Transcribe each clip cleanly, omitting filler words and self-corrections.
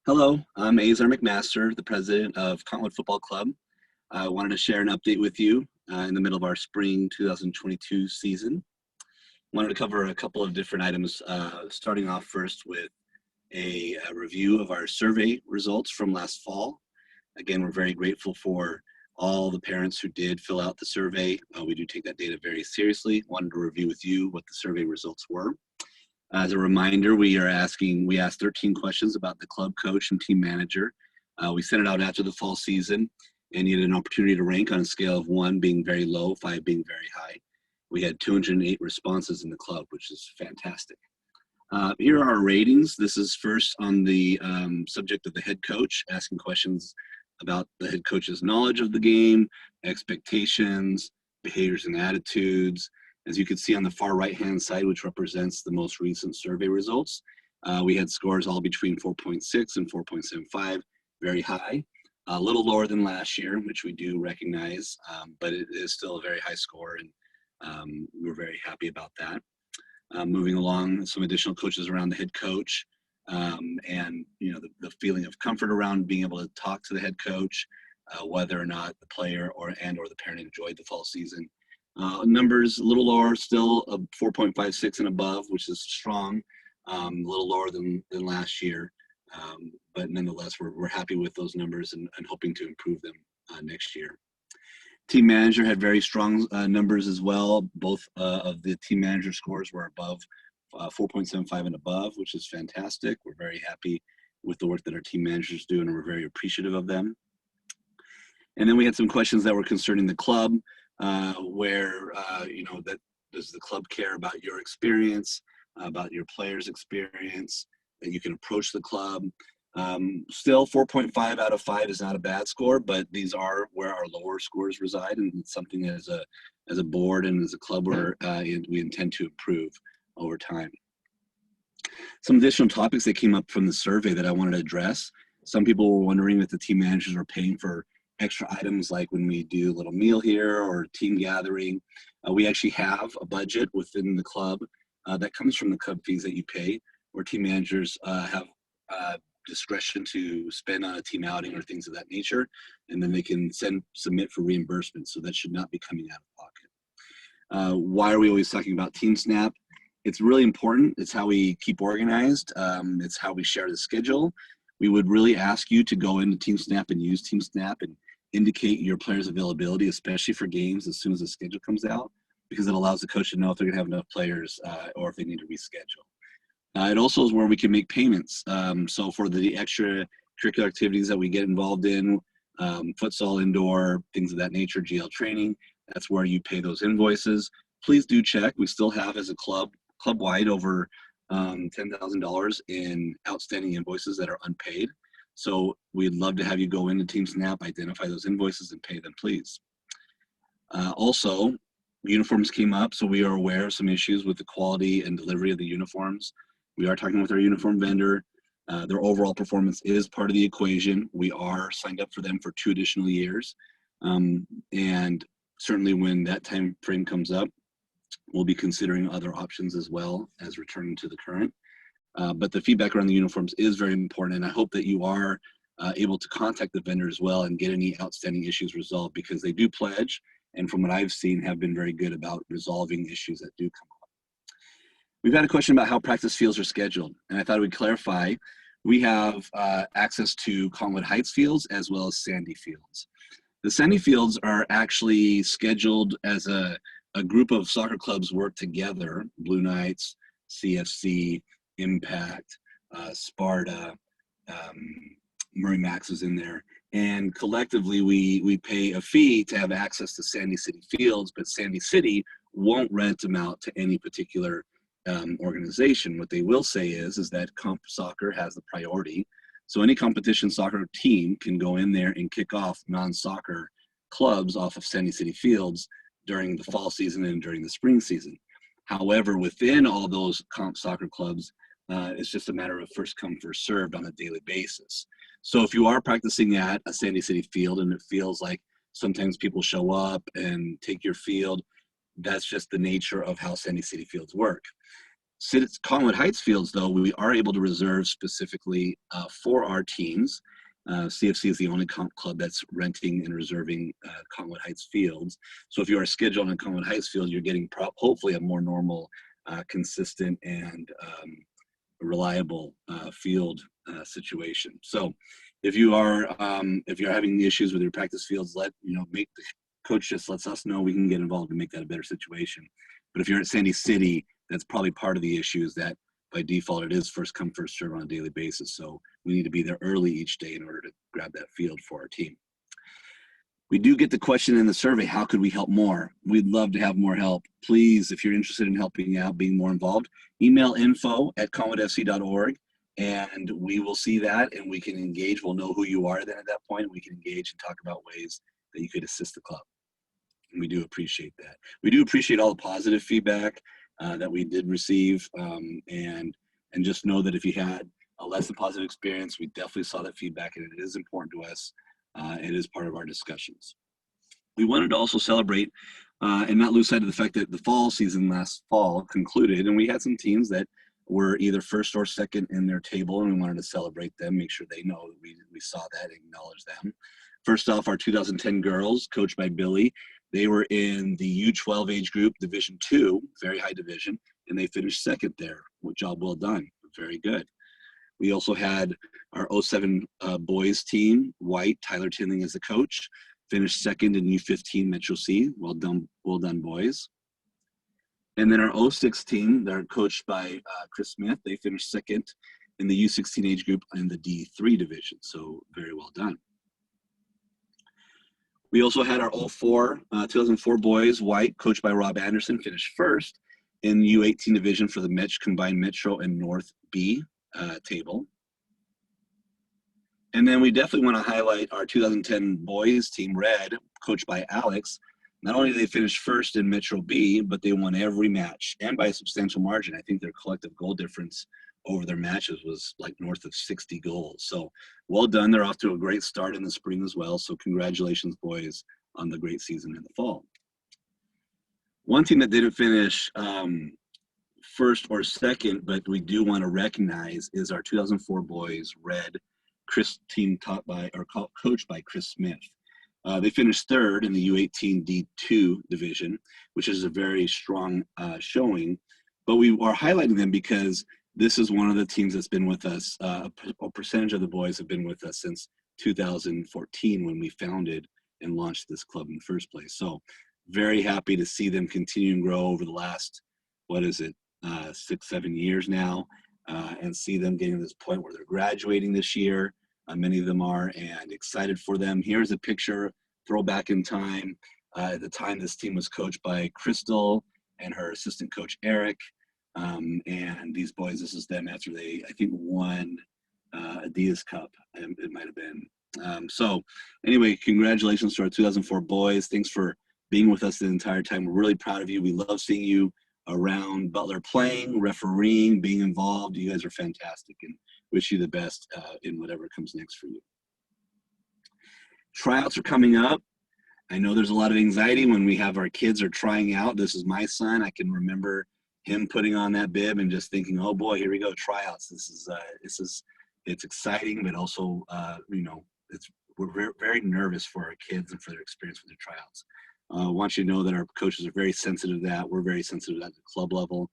Hello, I'm Azar McMaster, the president of Cottonwood Football Club. I wanted to share an update with you in the middle of our spring 2022 season. Wanted to cover a couple of different items, starting off first with a review of our survey results from last fall. Again, we're very grateful for all the parents who did fill out the survey. We do take that data very seriously. Wanted to review with you what the survey results were. As a reminder, we asked 13 questions about the club coach and team manager. We sent it out after the fall season, and you had an opportunity to rank on a scale of 1 being very low, 5 being very high. We had 208 responses in the club, which is fantastic. Here are our ratings. This is first on the subject of the head coach, asking questions about the head coach's knowledge of the game, expectations, behaviors and attitudes. As you can see on the far right-hand side, which represents the most recent survey results, we had scores all between 4.6 and 4.75, very high. A little lower than last year, which we do recognize, but it is still a very high score, and we're very happy about that. Moving along, some additional coaches around the head coach, and the feeling of comfort around being able to talk to the head coach, whether or not the player or the parent enjoyed the fall season. Numbers a little lower, still 4.56 and above, which is strong, a little lower than last year, but nonetheless, we're happy with those numbers and hoping to improve them next year. Team manager had very strong numbers as well. Both of the team manager scores were above 4.75 and above, which is fantastic. We're very happy with the work that our team managers do, and we're very appreciative of them. And then we had some questions that were concerning the club, where that does the club care about your experience, about your players' experience, that you can approach the club. Still 4.5 out of 5 is not a bad score, but these are where our lower scores reside, and it's something as a board and as a club where we intend to improve over time. Some additional topics that came up from the survey that I wanted to address. Some people were wondering if the team managers are paying for extra items like when we do a little meal here or team gathering. We actually have a budget within the club that comes from the club fees that you pay, where team managers have discretion to spend on a team outing or things of that nature, and then they can submit for reimbursement, so that should not be coming out of pocket. Why are we always talking about Team Snap? It's really important. It's how we keep organized. It's how we share the schedule. We would really ask you to go into Team Snap and use Team Snap and indicate your players' availability, especially for games as soon as the schedule comes out, because it allows the coach to know if they're going to have enough players or if they need to reschedule. It also is where we can make payments. So for the extra curricular activities that we get involved in, futsal, indoor, things of that nature, GL training, that's where you pay those invoices. Please do check. We still have, as a club-wide, over $10,000 in outstanding invoices that are unpaid. So we'd love to have you go into Team Snap, identify those invoices, and pay them, please. Also, uniforms came up, so we are aware of some issues with the quality and delivery of the uniforms. We are talking with our uniform vendor. Their overall performance is part of the equation. We are signed up for them for 2 additional years. And certainly when that time frame comes up, we'll be considering other options as well as returning to the current. But the feedback around the uniforms is very important, and I hope that you are able to contact the vendor as well and get any outstanding issues resolved, because they do pledge, and from what I've seen, have been very good about resolving issues that do come up. We've had a question about how practice fields are scheduled, and I thought we'd clarify. We have access to Cottonwood Heights fields as well as Sandy fields. The Sandy fields are actually scheduled as a group of soccer clubs work together: Blue Knights, CFC, Impact, Sparta, Murray Max is in there, and collectively we pay a fee to have access to Sandy City fields, but Sandy City won't rent them out to any particular organization. What they will say is that Comp Soccer has the priority, so any competition soccer team can go in there and kick off non-soccer clubs off of Sandy City fields during the fall season and during the spring season. However, within all those comp soccer clubs, it's just a matter of first come, first served on a daily basis. So if you are practicing at a Sandy City field and it feels like sometimes people show up and take your field, that's just the nature of how Sandy City fields work. Cottonwood Heights fields, though, we are able to reserve specifically for our teams. CFC is the only club that's renting and reserving Cottonwood Heights fields. So if you are scheduled on Cottonwood Heights field, you're getting hopefully a more normal, consistent, and reliable field situation. So if you're having issues with your practice fields, make the coach just lets us know. We can get involved and make that a better situation. But if you're at Sandy City, that's probably part of the issue, is that by default it is first come first serve on a daily basis. So we need to be there early each day in order to grab that field for our team. We do get the question in the survey, how could we help more? We'd love to have more help. Please, if you're interested in helping out, being more involved, email info@cottonwoodfc.org, and we will see that and we can engage. We'll know who you are then at that point. We can engage and talk about ways that you could assist the club. And we do appreciate that. We do appreciate all the positive feedback that we did receive, and just know that if you had a less than positive experience, we definitely saw that feedback, and it is important to us. It is part of our discussions. We wanted to also celebrate and not lose sight of the fact that the fall season last fall concluded, and we had some teams that were either first or second in their table, and we wanted to celebrate them, make sure they know that we saw that, acknowledge them. First off, our 2010 girls, coached by Billy, they were in the U12 age group, Division II, very high division, and they finished second there. Job well done, very good. We also had our 07 boys team, White, Tyler Tinling as the coach, finished second in U15 Metro C. Well done, boys. And then our 06 team, they're coached by Chris Smith. They finished second in the U16 age group in the D3 division, so very well done. We also had our 2004 boys, White, coached by Rob Anderson, finished first in U18 division for the combined Metro and North B table. And then we definitely want to highlight our 2010 boys team, Red, coached by Alex. Not only did they finish first in Metro B, but they won every match, and by a substantial margin. I think their collective goal difference over their matches was like north of 60 goals. So well done. They're off to a great start in the spring as well. So congratulations, boys, on the great season in the fall. One team that didn't finish first or second, but we do want to recognize, is our 2004 boys, Red, team coached by Chris Smith. They finished third in the U18 D2 division, which is a very strong showing. But we are highlighting them because this is one of the teams that's been with us. A percentage of the boys have been with us since 2014 when we founded and launched this club in the first place. So very happy to see them continue and grow over the last, 6-7 years now, and see them getting to this point where they're graduating this year. Many of them are, and excited for them. Here's a picture, throwback in time. At the time, this team was coached by Crystal and her assistant coach, Eric. And these boys, this is them after they, I think, won Adidas Cup, it might have been. So anyway, congratulations to our 2004 boys. Thanks for being with us the entire time. We're really proud of you. We love seeing you around Butler playing, refereeing, being involved. You guys are fantastic, and wish you the best in whatever comes next for you. Tryouts are coming up. I know there's a lot of anxiety when we have our kids are trying out. This is my son. I can remember him putting on that bib and just thinking, oh boy, here we go, tryouts. It's exciting, but also, we're very nervous for our kids and for their experience with their tryouts. I want you to know that our coaches are very sensitive to that. We're very sensitive to that at the club level.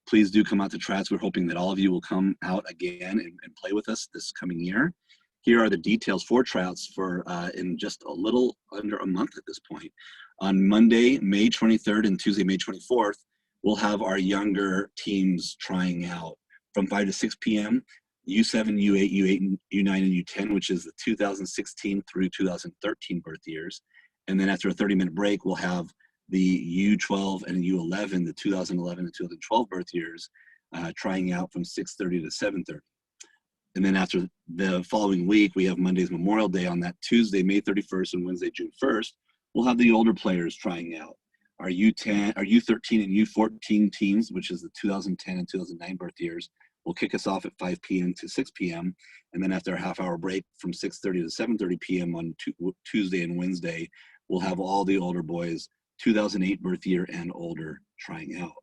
Please do come out to tryouts. We're hoping that all of you will come out again and play with us this coming year. Here are the details for tryouts for in just a little under a month at this point. On Monday, May 23rd and Tuesday, May 24th, we'll have our younger teams trying out from 5 to 6 p.m. U7, U8, U8, U9, and U10, which is the 2016 through 2013 birth years. And then after a 30-minute break, we'll have the U12 and U11, the 2011 and 2012 birth years, trying out from 6:30 to 7:30. And then after the following week, we have Monday's Memorial Day. On that Tuesday, May 31st, and Wednesday, June 1st, we'll have the older players trying out. Our U13 and U14 teams, which is the 2010 and 2009 birth years, will kick us off at 5 p.m. to 6 p.m. And then after a half-hour break from 6:30 to 7:30 p.m. on Tuesday and Wednesday, we'll have all the older boys, 2008 birth year and older, trying out.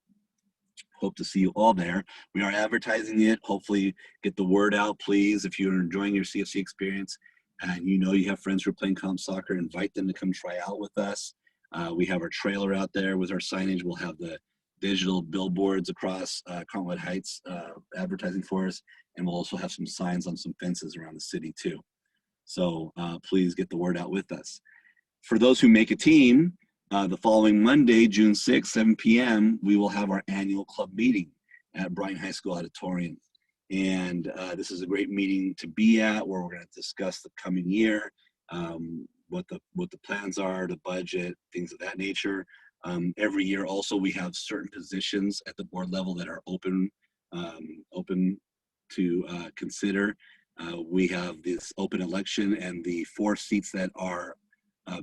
Hope to see you all there. We are advertising it. Hopefully get the word out, please. If you're enjoying your CFC experience and you know you have friends who are playing comp soccer, invite them to come try out with us. We have our trailer out there with our signage. We'll have the digital billboards across Cottonwood Heights advertising for us. And we'll also have some signs on some fences around the city too. So please get the word out with us. For those who make a team, the following Monday, June 6th, 7 p.m., we will have our annual club meeting at Bryan High School Auditorium. And this is a great meeting to be at, where we're going to discuss the coming year, what the plans are, the budget, things of that nature. Every year also we have certain positions at the board level that are open to consider. We have this open election, and the 4 seats that are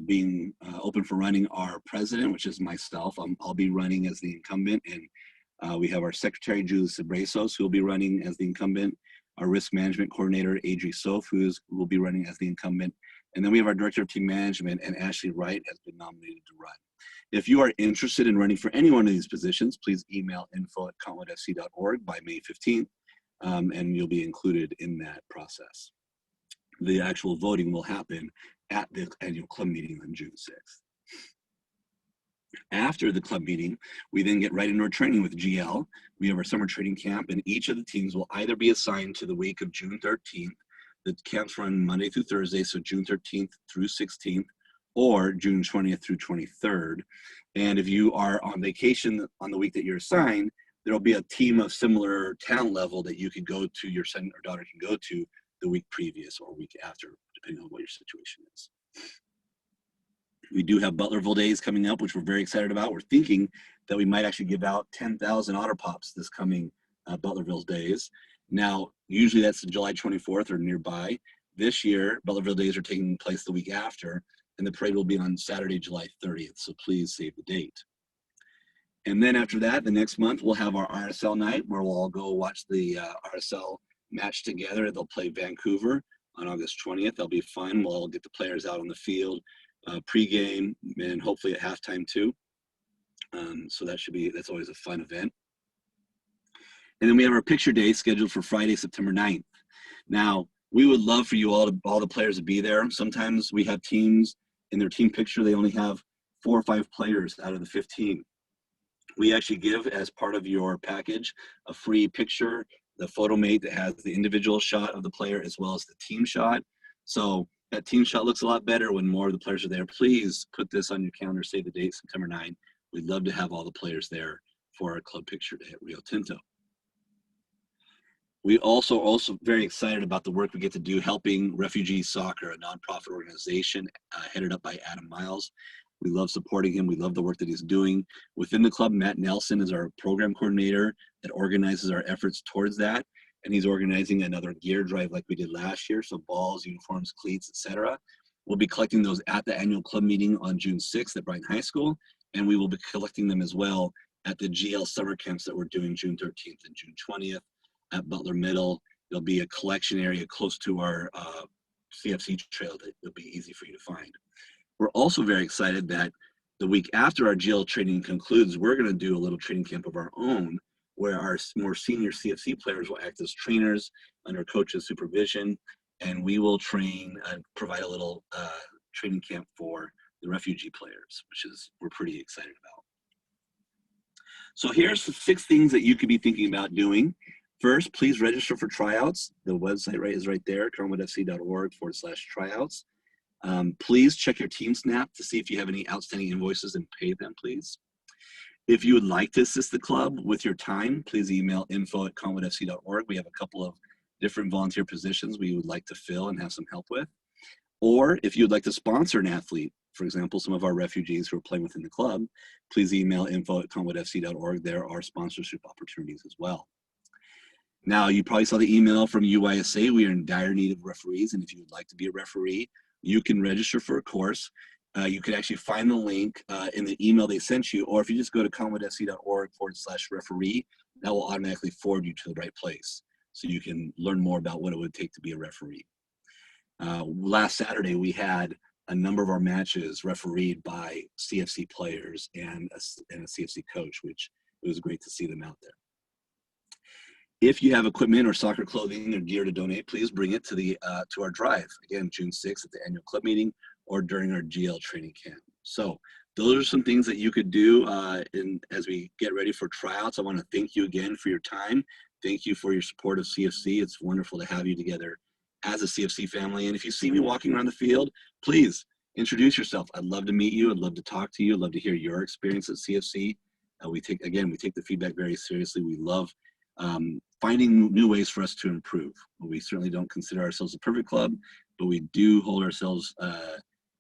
being open for running are president, which is myself. I'll be running as the incumbent, and we have our secretary, Julie Sabresos, who will be running as the incumbent, our risk management coordinator, Adri Sof, who will be running as the incumbent, and then we have our director of team management, and Ashley Wright has been nominated to run. If you are interested in running for any one of these positions, please email info@cottonwoodfc.org by May 15th, and you'll be included in that process. The actual voting will happen at the annual club meeting on June 6th. After the club meeting, we then get right into our training with GL. We have our summer training camp, and each of the teams will either be assigned to the week of June 13th. The camps run Monday through Thursday, so June 13th through 16th, or June 20th through 23rd. And if you are on vacation on the week that you're assigned, there'll be a team of similar talent level that you can go to, your son or daughter can go to the week previous or week after, depending on what your situation is. We do have Butlerville Days coming up, which we're very excited about. We're thinking that we might actually give out 10,000 Otter Pops this coming Butlerville Days. Now, usually that's July 24th or nearby. This year, Butlerville Days are taking place the week after, and the parade will be on Saturday, July 30th, so please save the date. And then after that, the next month, we'll have our RSL night, where we'll all go watch the RSL match together. They'll play Vancouver on August 20th. That'll be fun. We'll all get the players out on the field pregame and hopefully at halftime too. So that's always a fun event. And then we have our picture day scheduled for Friday, September 9th. Now, we would love for you all the players to be there. Sometimes we have teams in their team picture, they only have 4 or 5 players out of the 15. We actually give, as part of your package, a free picture, the photo mate that has the individual shot of the player as well as the team shot. So that team shot looks a lot better when more of the players are there. Please put this on your calendar, save the date, September 9th. We'd love to have all the players there for our club picture day at Rio Tinto. We also very excited about the work we get to do helping Refugee Soccer, a nonprofit organization headed up by Adam Miles. We love supporting him. We love the work that he's doing. Within the club, Matt Nelson is our program coordinator that organizes our efforts towards that. And he's organizing another gear drive like we did last year. So balls, uniforms, cleats, etc. We'll be collecting those at the annual club meeting on June 6th at Bryan High School. And we will be collecting them as well at the GL summer camps that we're doing June 13th and June 20th at Butler Middle. There'll be a collection area close to our CFC trail that will be easy for you to find. We're also very excited that the week after our GL training concludes, we're going to do a little training camp of our own where our more senior CFC players will act as trainers under coach's supervision, and we will train and provide a little training camp for the refugee players, which we're pretty excited about. So here's the 6 things that you could be thinking about doing. First, please register for tryouts. The website is right there, cottonwoodfc.org/tryouts. Please check your team snap to see if you have any outstanding invoices and pay them, please. If you would like to assist the club with your time, please email info@cottonwoodfc.org. We have a couple of different volunteer positions we would like to fill and have some help with. Or if you'd like to sponsor an athlete, for example, some of our refugees who are playing within the club, please email info@cottonwoodfc.org. There are sponsorship opportunities as well. Now, you probably saw the email from UYSA. We are in dire need of referees, and if you would like to be a referee, you can register for a course. You can actually find the link in the email they sent you, or if you just go to cottonwoodfc.org/referee, that will automatically forward you to the right place. So you can learn more about what it would take to be a referee. Last Saturday, we had a number of our matches refereed by CFC players and a CFC coach, which it was great to see them out there. If you have equipment or soccer clothing or gear to donate, please bring it to to our drive. Again, June 6th at the annual club meeting or during our GL training camp. So those are some things that you could do as we get ready for tryouts. I want to thank you again for your time. Thank you for your support of CFC. It's wonderful to have you together as a CFC family. And if you see me walking around the field, please introduce yourself. I'd love to meet you. I'd love to talk to you. I'd love to hear your experience at CFC. We take the feedback very seriously. We love finding new ways for us to improve. We certainly don't consider ourselves a perfect club, but we do hold ourselves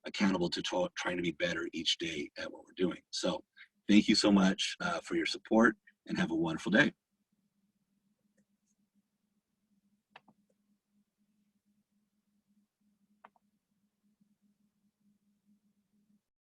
accountable to trying to be better each day at what we're doing. So thank you so much for your support, and have a wonderful day.